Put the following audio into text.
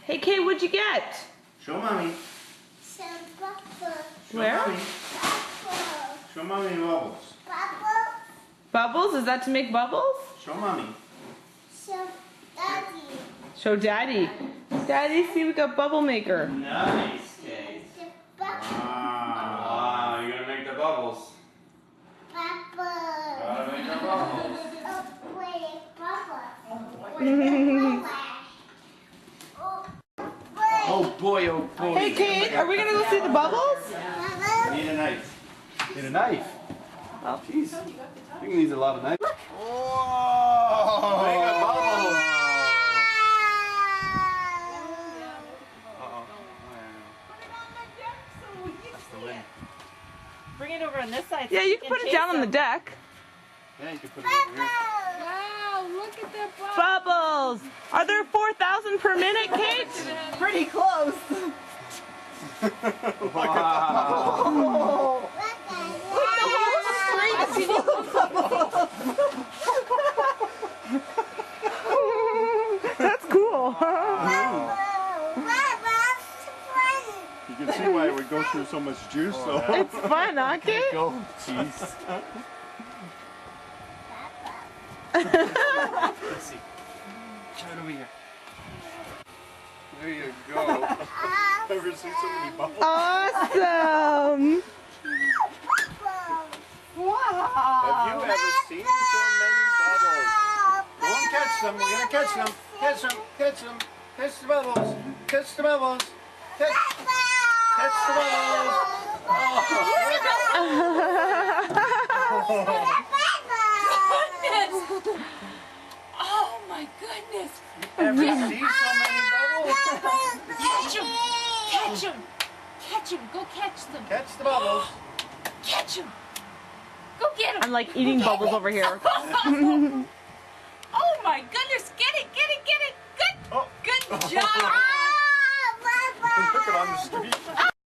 Hey, Kay, what'd you get? Show mommy. Some bubbles. Show Where? Mommy. Bubbles. Show mommy bubbles. Bubbles. Bubbles? Is that to make bubbles? Show mommy. Some daddy. Show Daddy. Daddy, see, we got bubble maker. Nice, Kate. The bubbles. Wow, you're gonna make the bubbles. Bubbles. Gotta make the bubbles. Oh, wait, bubbles. Oh boy, oh boy. Hey, Kate, are we gonna go see the bubbles? Bubbles. Need a knife. Need a knife. Oh, jeez. I think he needs a lot of knife. Whoa! Make a bubble. Bring it over on this side. Yeah, you can put it down on the deck. Yeah, you can put it over here. Wow, look at that bubble. Bubbles! Are there 4,000 per minute, Kate? Pretty close. Wow. That's cool. You can see why it would go through so much juice, though. It's fun, huh, Kate? Go. Jeez. Let's see. Try it over here. There you go. Ever seen so many bubbles? Awesome! Have you ever seen so many bubbles? Go and catch them. We're gonna catch them. Catch them. Catch them. Catch the bubbles. Catch the bubbles. Catch the bubbles. Oh my goodness. Ever see so many bubbles? Catch him. Catch him. Catch him. Go catch them. Catch the bubbles. Catch him. Go get him. I'm like eating bubbles over here. Oh my goodness. Get it. Get it. Get it. Good. Oh. Good job. Look at on the street.